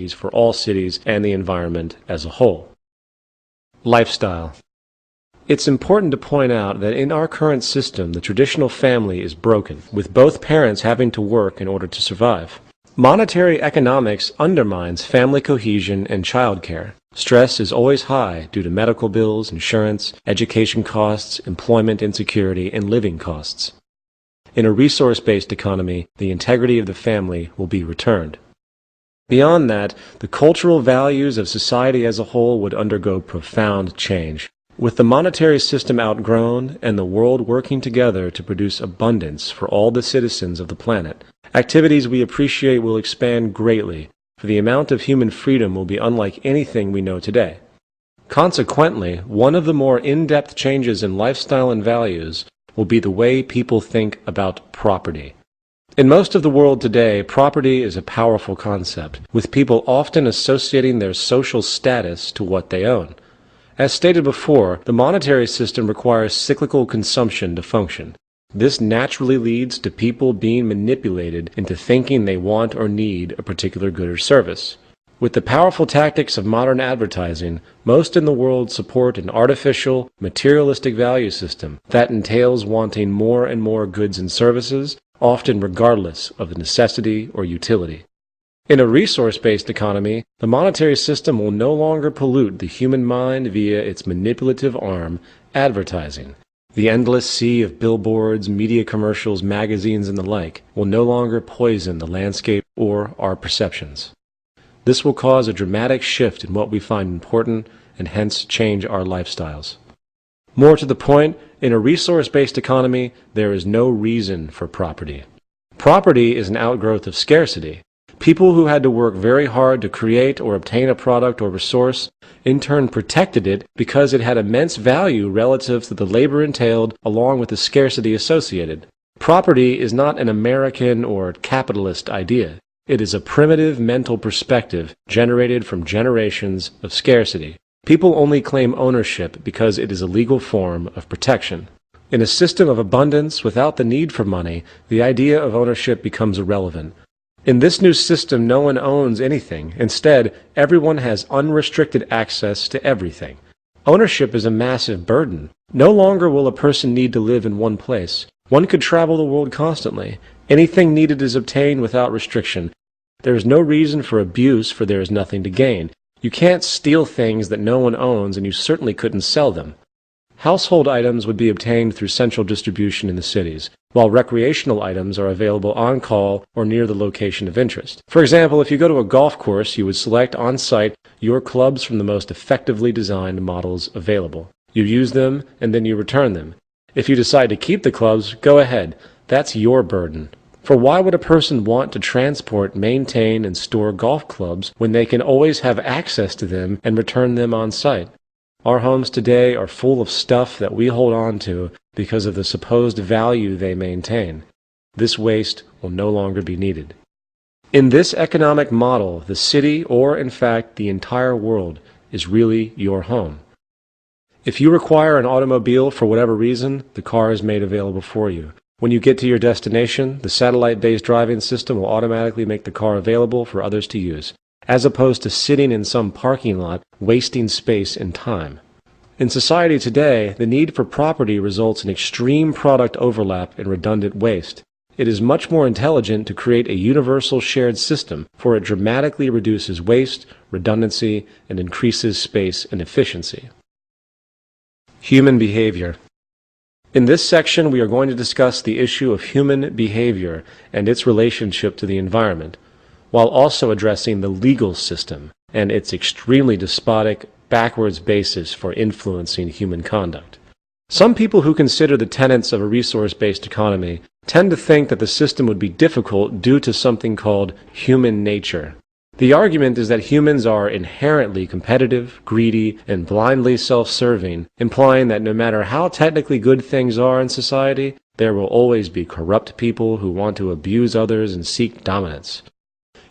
for all cities and the environment as a whole. Lifestyle. It's important to point out that in our current system, the traditional family is broken, with both parents having to work in order to survive. Monetary economics undermines family cohesion and childcare. Stress is always high due to medical bills, insurance, education costs, employment insecurity, and living costs. In a resource-based economy, the integrity of the family will be returned. Beyond that, the cultural values of society as a whole would undergo profound change. With the monetary system outgrown and the world working together to produce abundance for all the citizens of the planet, activities we appreciate will expand greatly, for the amount of human freedom will be unlike anything we know today. Consequently, one of the more in-depth changes in lifestyle and values will be the way people think about property. In most of the world today, property is a powerful concept, with people often associating their social status to what they own. As stated before, the monetary system requires cyclical consumption to function. This naturally leads to people being manipulated into thinking they want or need a particular good or service. With the powerful tactics of modern advertising, most in the world support an artificial, materialistic value system that entails wanting more and more goods and services, often regardless of the necessity or utility. In a resource-based economy, the monetary system will no longer pollute the human mind via its manipulative arm, advertising. The endless sea of billboards, media commercials, magazines, and the like will no longer poison the landscape or our perceptions. This will cause a dramatic shift in what we find important and hence change our lifestyles. More to the point, in a resource-based economy, there is no reason for property. Property is an outgrowth of scarcity. People who had to work very hard to create or obtain a product or resource in turn protected it because it had immense value relative to the labor entailed along with the scarcity associated. Property is not an American or capitalist idea. It is a primitive mental perspective generated from generations of scarcity. People only claim ownership because it is a legal form of protection. In a system of abundance without the need for money, the idea of ownership becomes irrelevant. In this new system, no one owns anything. Instead, everyone has unrestricted access to everything. Ownership is a massive burden. No longer will a person need to live in one place. One could travel the world constantly. Anything needed is obtained without restriction. There is no reason for abuse, for there is nothing to gain. You can't steal things that no one owns, and you certainly couldn't sell them. Household items would be obtained through central distribution in the cities, while recreational items are available on call or near the location of interest. For example, if you go to a golf course, you would select on site your clubs from the most effectively designed models available. You use them, and then you return them. If you decide to keep the clubs, go ahead. That's your burden. For why would a person want to transport, maintain, and store golf clubs when they can always have access to them and return them on site? Our homes today are full of stuff that we hold on to because of the supposed value they maintain. This waste will no longer be needed. In this economic model, the city, or in fact the entire world, is really your home. If you require an automobile for whatever reason, the car is made available for you. When you get to your destination, the satellite-based driving system will automatically make the car available for others to use, as opposed to sitting in some parking lot, wasting space and time. In society today, the need for property results in extreme product overlap and redundant waste. It is much more intelligent to create a universal shared system, for it dramatically reduces waste, redundancy, and increases space and efficiency. Human behavior. In this section, we are going to discuss the issue of human behavior and its relationship to the environment, while also addressing the legal system and its extremely despotic, backwards basis for influencing human conduct. Some people who consider the tenets of a resource-based economy tend to think that the system would be difficult due to something called human nature. The argument is that humans are inherently competitive, greedy, and blindly self-serving, implying that no matter how technically good things are in society, there will always be corrupt people who want to abuse others and seek dominance.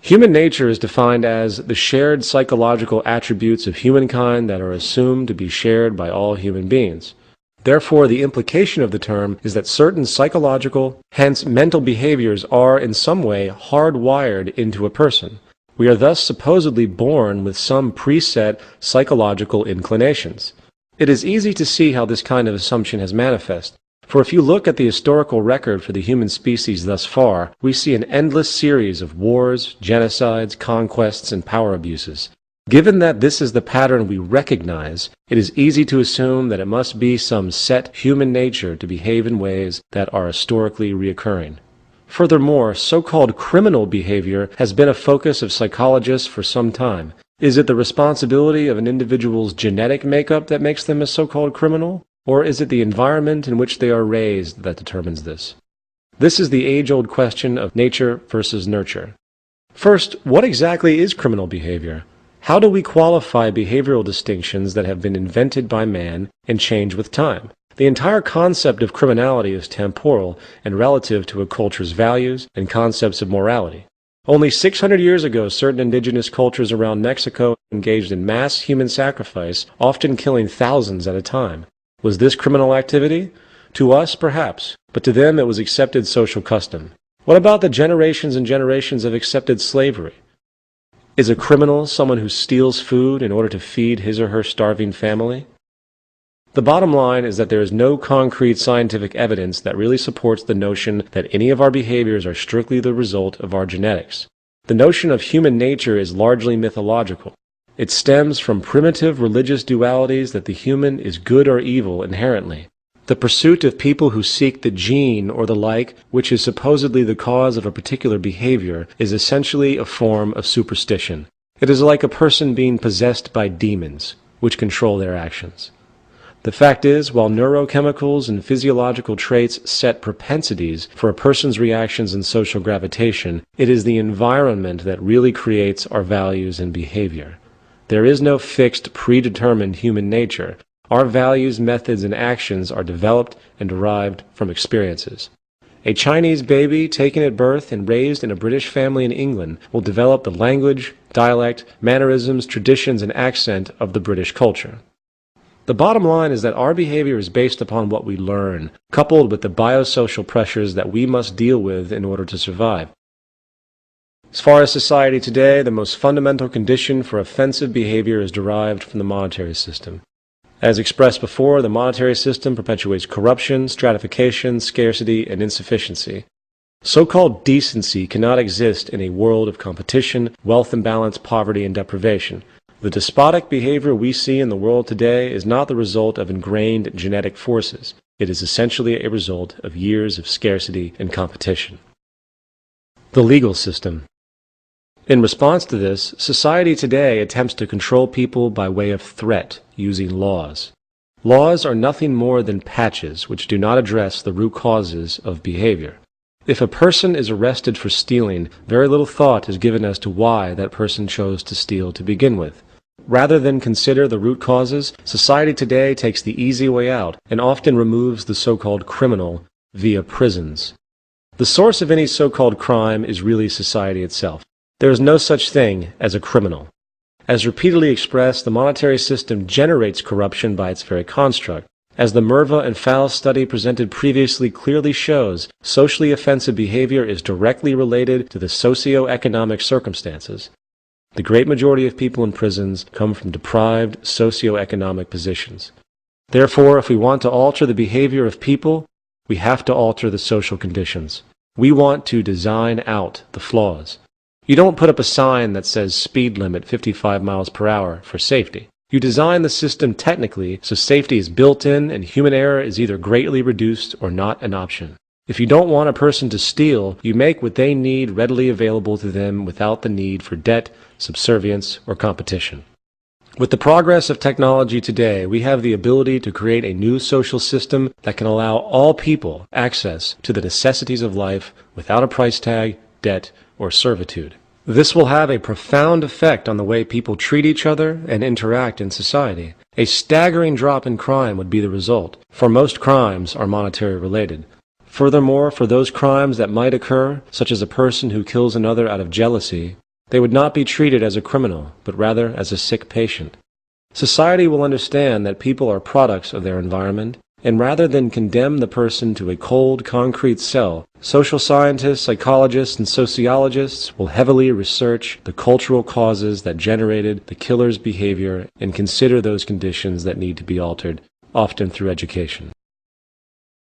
Human nature is defined as the shared psychological attributes of humankind that are assumed to be shared by all human beings. Therefore, the implication of the term is that certain psychological, hence mental behaviors are in some way hardwired into a person. We are thus supposedly born with some preset psychological inclinations. It is easy to see how this kind of assumption has manifested. For if you look at the historical record for the human species thus far, we see an endless series of wars, genocides, conquests, and power abuses. Given that this is the pattern we recognize, it is easy to assume that it must be some set human nature to behave in ways that are historically reoccurring. Furthermore, so-called criminal behavior has been a focus of psychologists for some time. Is it the responsibility of an individual's genetic makeup that makes them a so-called criminal? Or is it the environment in which they are raised that determines this? This is the age-old question of nature versus nurture. First, what exactly is criminal behavior? How do we qualify behavioral distinctions that have been invented by man and change with time? The entire concept of criminality is temporal and relative to a culture's values and concepts of morality. Only 600 years ago, certain indigenous cultures around Mexico engaged in mass human sacrifice, often killing thousands at a time. Was this criminal activity? To us, perhaps, but to them it was accepted social custom. What about the generations and generations of accepted slavery? Is a criminal someone who steals food in order to feed his or her starving family? The bottom line is that there is no concrete scientific evidence that really supports the notion that any of our behaviors are strictly the result of our genetics. The notion of human nature is largely mythological. It stems from primitive religious dualities that the human is good or evil inherently. The pursuit of people who seek the gene or the like, which is supposedly the cause of a particular behavior, is essentially a form of superstition. It is like a person being possessed by demons, which control their actions. The fact is, while neurochemicals and physiological traits set propensities for a person's reactions and social gravitation, it is the environment that really creates our values and behavior. There is no fixed, predetermined human nature. Our values, methods, and actions are developed and derived from experiences. A Chinese baby taken at birth and raised in a British family in England will develop the language, dialect, mannerisms, traditions, and accent of the British culture. The bottom line is that our behavior is based upon what we learn, coupled with the biosocial pressures that we must deal with in order to survive. As far as society today, the most fundamental condition for offensive behavior is derived from the monetary system. As expressed before, the monetary system perpetuates corruption, stratification, scarcity, and insufficiency. So-called decency cannot exist in a world of competition, wealth imbalance, poverty, and deprivation. The despotic behavior we see in the world today is not the result of ingrained genetic forces. It is essentially a result of years of scarcity and competition. The legal system. In response to this, society today attempts to control people by way of threat using laws. Laws are nothing more than patches which do not address the root causes of behavior. If a person is arrested for stealing, very little thought is given as to why that person chose to steal to begin with. Rather than consider the root causes, society today takes the easy way out and often removes the so-called criminal via prisons. The source of any so-called crime is really society itself. There is no such thing as a criminal. As repeatedly expressed, the monetary system generates corruption by its very construct. As the Merva and Faust study presented previously clearly shows, socially offensive behavior is directly related to the socio-economic circumstances. The great majority of people in prisons come from deprived socio-economic positions. Therefore, if we want to alter the behavior of people, we have to alter the social conditions. We want to design out the flaws. You don't put up a sign that says speed limit 55 miles per hour for safety. You design the system technically so safety is built in and human error is either greatly reduced or not an option. If you don't want a person to steal, you make what they need readily available to them without the need for debt, subservience, or competition. With the progress of technology today, we have the ability to create a new social system that can allow all people access to the necessities of life without a price tag, debt, or servitude. This will have a profound effect on the way people treat each other and interact in society. A staggering drop in crime would be the result, for most crimes are monetary related. Furthermore, for those crimes that might occur, such as a person who kills another out of jealousy, they would not be treated as a criminal, but rather as a sick patient. Society will understand that people are products of their environment, And rather than condemn the person to a cold, concrete cell, social scientists, psychologists, and sociologists will heavily research the cultural causes that generated the killer's behavior and consider those conditions that need to be altered, often through education.